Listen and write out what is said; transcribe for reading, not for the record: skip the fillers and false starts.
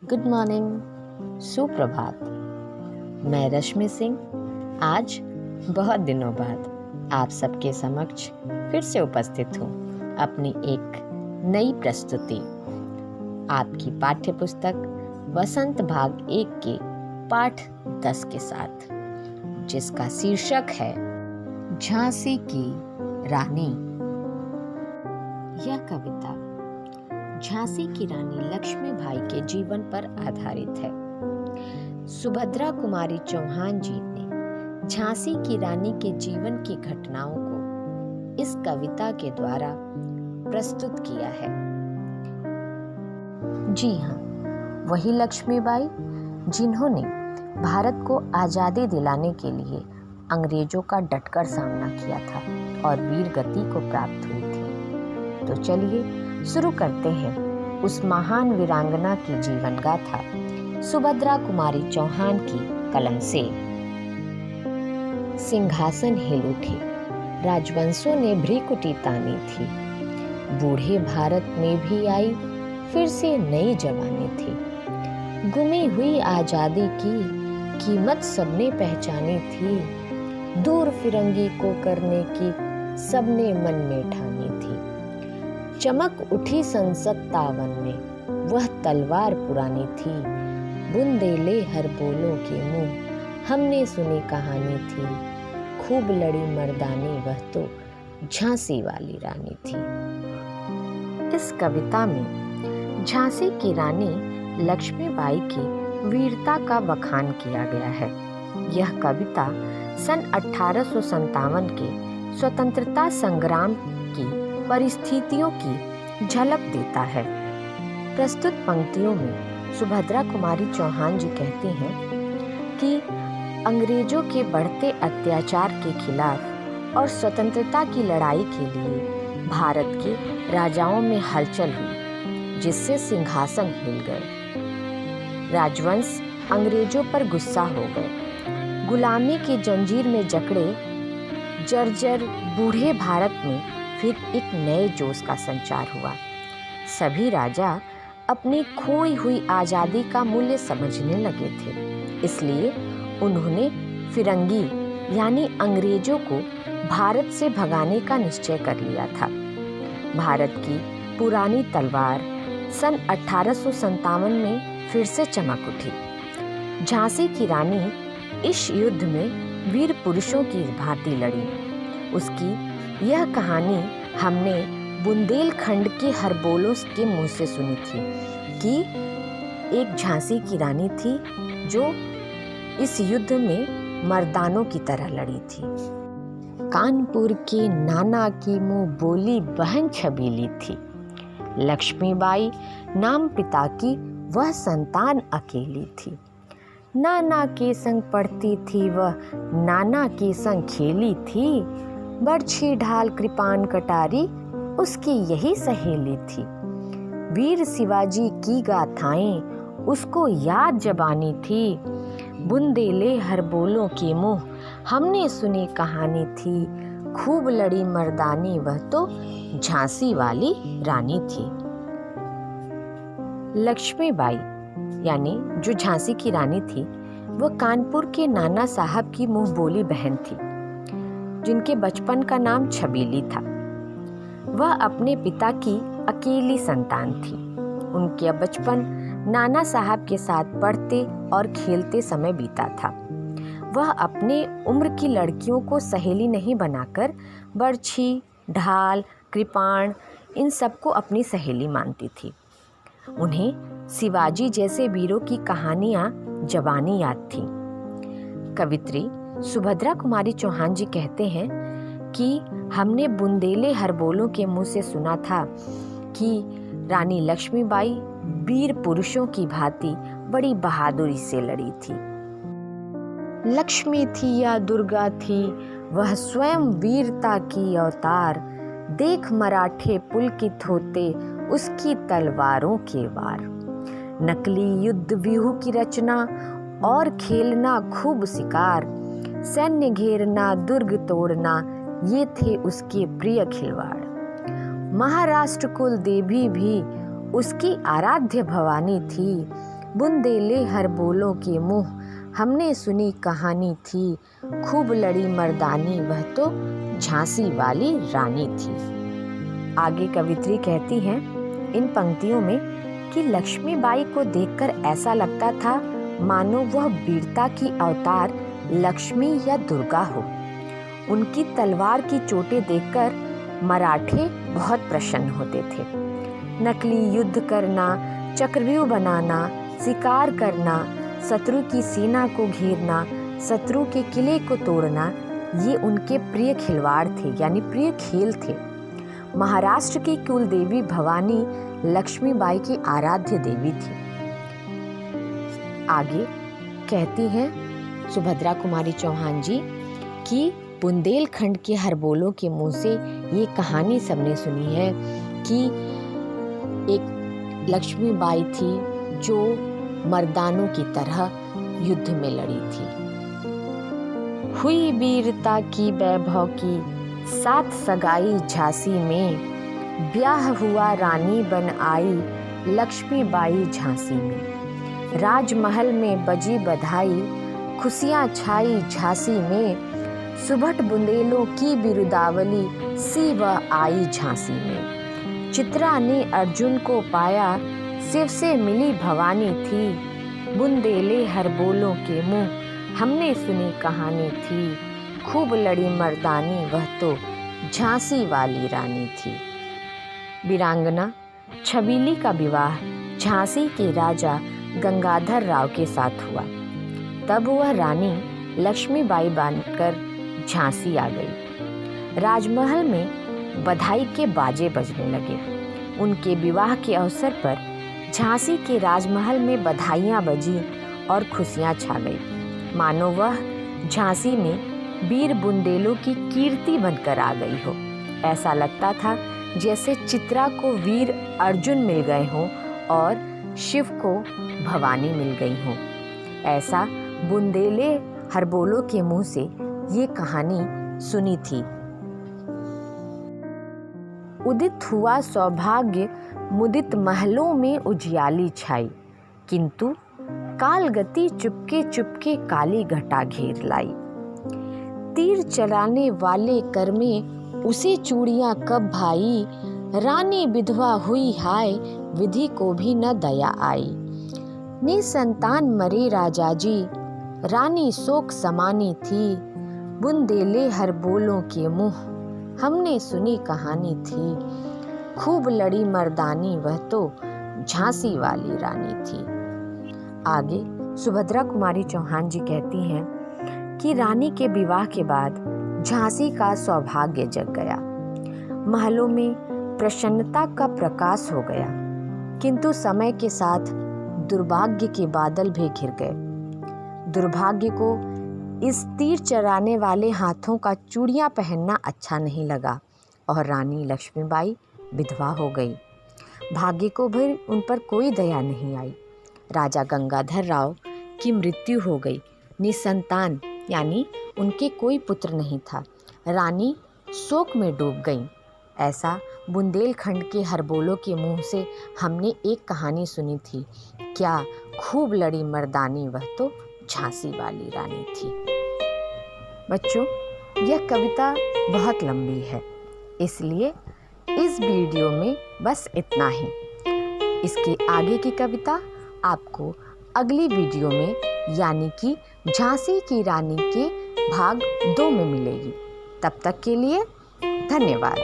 Good morning, सुप्रभात। मैं रश्मि सिंह आज बहुत दिनों बाद आप सबके समक्ष फिर से उपस्थित हूँ अपनी एक नई प्रस्तुति आपकी पाठ्य पुस्तक वसंत भाग 1 के पाठ 10 के साथ, जिसका शीर्षक है झांसी की रानी। यह कविता झांसी की रानी लक्ष्मीबाई के जीवन पर आधारित है। सुभद्रा कुमारी चौहान जी ने झांसी की रानी के जीवन की घटनाओं को इस कविता के द्वारा प्रस्तुत किया है। जी हाँ, वही लक्ष्मीबाई जिन्होंने भारत को आज़ादी दिलाने के लिए अंग्रेजों का डटकर सामना किया था और वीर गति को प्राप्त हुई थी। तो चलिए शुरू करते हैं उस महान वीरांगना की जीवन गाथा सुभद्रा कुमारी चौहान की कलम से। सिंहासन हिल उठे, राजवंशों ने भ्रिकुटी तानी थी। बूढ़े भारत में भी आई फिर से नई जवानी थी। गुमी हुई आजादी की कीमत सबने पहचानी थी। दूर फिरंगी को करने की सबने मन में ठानी थी। चमक उठी सन 57 में, वह तलवार पुरानी थी। बुंदेले हर बोलों के मुंह हमने सुनी कहानी थी। खूब लड़ी मर्दानी, वह तो झांसी वाली रानी थी। इस कविता में झांसी की रानी लक्ष्मीबाई की वीरता का बखान किया गया है। यह कविता सन 1857 के स्वतंत्रता संग्राम की परिस्थितियों की झलक देता है। प्रस्तुत पंक्तियों में सुभद्रा कुमारी चौहान जी कहती हैं कि अंग्रेजों के बढ़ते अत्याचार के खिलाफ और स्वतंत्रता की लड़ाई के लिए भारत के राजाओं में हलचल हुई, जिससे सिंहासन हिल गए। राजवंश अंग्रेजों पर गुस्सा हो गए। गुलामी की जंजीर में जकड़े जर्जर बूढ़े भारत में फिर एक नए जोश का संचार हुआ। सभी राजा अपनी खोई हुई आज़ादी का मूल्य समझने लगे थे, इसलिए उन्होंने फिरंगी यानी अंग्रेजों को भारत से भगाने का निश्चय कर लिया था। भारत की पुरानी तलवार सन 1857 में फिर से चमक उठी। झांसी की रानी इस युद्ध में वीर पुरुषों की भांति लड़ी। उसकी यह कहानी हमने बुंदेलखंड के हरबोलों के मुंह से सुनी थी कि एक झांसी की रानी थी जो इस युद्ध में मर्दानों की तरह लड़ी थी। कानपुर के नाना की मुंह बोली बहन छबीली थी। लक्ष्मीबाई नाम पिता की वह संतान अकेली थी। नाना के संग पढ़ती थी वह, नाना के संग खेली थी। बरछी ढाल कृपाण कटारी उसकी यही सहेली थी। वीर शिवाजी की गाथाएं उसको याद जबानी थी। बुंदेले हर बोलों के मुंह हमने सुनी कहानी थी। खूब लड़ी मर्दानी, वह तो झांसी वाली रानी थी। लक्ष्मीबाई यानी जो झांसी की रानी थी, वह कानपुर के नाना साहब की मुंह बोली बहन थी, जिनके बचपन का नाम छबीली था। वह अपने पिता की अकेली संतान थी। उनका बचपन नाना साहब के साथ पढ़ते और खेलते समय बीता था। वह अपने उम्र की लड़कियों को सहेली नहीं बनाकर बरछी, ढाल, कृपाण इन सबको अपनी सहेली मानती थी। उन्हें शिवाजी जैसे वीरों की कहानियां जबानी याद थी। कवित्री सुभद्रा कुमारी चौहान जी कहते हैं कि हमने बुंदेले हरबोलों के मुंह से सुना था कि रानी लक्ष्मीबाई वीर पुरुषों की भांति बड़ी बहादुरी से लड़ी थी। लक्ष्मी थी या दुर्गा थी, वह स्वयं वीरता की अवतार। देख मराठे पुलकित होते उसकी तलवारों के वार। नकली युद्ध व्यूह की रचना और खेलना खूब शिकार। सैन्य घेरना, दुर्ग तोड़ना, ये थे उसके प्रिय खिलवाड़। महाराष्ट्र कुल देवी भी उसकी आराध्य भवानी थी। बुंदेले हर बोलों के मुँह हमने सुनी कहानी थी, खूब लड़ी मर्दानी वह तो झांसी वाली रानी थी। आगे कवित्री कहती हैं इन पंक्तियों में कि लक्ष्मीबाई को देखकर ऐसा लगता था मानो वह वीरता की अवतार लक्ष्मी या दुर्गा हो। उनकी तलवार की चोटें देखकर मराठे बहुत प्रसन्न होते थे। नकली युद्ध करना, चक्रव्यूह बनाना, शिकार करना, शत्रु की सेना को घेरना, शत्रु के किले को तोड़ना, ये उनके प्रिय खिलवाड़ थे, यानी प्रिय खेल थे। महाराष्ट्र की कुल देवी भवानी लक्ष्मीबाई की आराध्य देवी थी। आगे कहती हैं सुभद्रा कुमारी चौहान जी कि बुंदेलखंड के हरबोलों के मुंह से ये कहानी सबने सुनी है कि एक लक्ष्मीबाई थी जो मर्दानों की तरह युद्ध में लड़ी थी। हुई वीरता की वैभव की साथ सगाई झांसी में, ब्याह हुआ रानी बन आई लक्ष्मीबाई झांसी में। राजमहल में बजी बधाई, खुशियाँ छाई झांसी में, सुभट बुंदेलों की बिरुदावली सी वह आई झांसी में। चित्रा ने अर्जुन को पाया, शिव से मिली भवानी थी, बुंदेले हर बोलों के मुँह हमने सुनी कहानी थी, खूब लड़ी मर्दानी वह तो झांसी वाली रानी थी। वीरांगना छबीली का विवाह झांसी के राजा गंगाधर राव के साथ हुआ। तब वह रानी लक्ष्मीबाई बनकर झांसी आ गई। राजमहल में बधाई के बाजे बजने लगे। उनके विवाह के अवसर पर झांसी के राजमहल में बधाइयाँ बजी और खुशियाँ छा गई, मानो वह झांसी में वीर बुंदेलों की कीर्ति बनकर आ गई हो। ऐसा लगता था जैसे चित्रा को वीर अर्जुन मिल गए हों और शिव को भवानी मिल गई हों। ऐसा बुंदेले हरबोलों के मुंह से ये कहानी सुनी थी। उदित हुआ सौभाग्य मुदित महलों में उजियाली छाई, किंतु कालगति चुपके चुपके काली घटा घेर लाई। तीर चलाने वाले कर में उसे चूड़ियां कब भाई, रानी विधवा हुई हाय विधि को भी न दया आई। निसंतान मरे राजा जी, रानी शोक समानी थी, बुंदेले हर बोलों के मुँह हमने सुनी कहानी थी, खूब लड़ी मर्दानी वह तो झांसी वाली रानी थी। आगे सुभद्रा कुमारी चौहान जी कहती हैं कि रानी के विवाह के बाद झांसी का सौभाग्य जग गया। महलों में प्रसन्नता का प्रकाश हो गया, किंतु समय के साथ दुर्भाग्य के बादल भी घिर गए। दुर्भाग्य को इस तीर चराने वाले हाथों का चूड़ियां पहनना अच्छा नहीं लगा और रानी लक्ष्मीबाई विधवा हो गई। भाग्य को भी उन पर कोई दया नहीं आई। राजा गंगाधर राव की मृत्यु हो गई। निसंतान यानी उनके कोई पुत्र नहीं था। रानी शोक में डूब गईं। ऐसा बुंदेलखंड के हरबोलों के मुंह से हमने एक कहानी सुनी थी। क्या खूब लड़ी मर्दानी वह तो झांसी वाली रानी थी। बच्चों, यह कविता बहुत लंबी है, इसलिए इस वीडियो में बस इतना ही। इसके आगे की कविता आपको अगली वीडियो में यानी कि झांसी की रानी के भाग 2 में मिलेगी। तब तक के लिए धन्यवाद।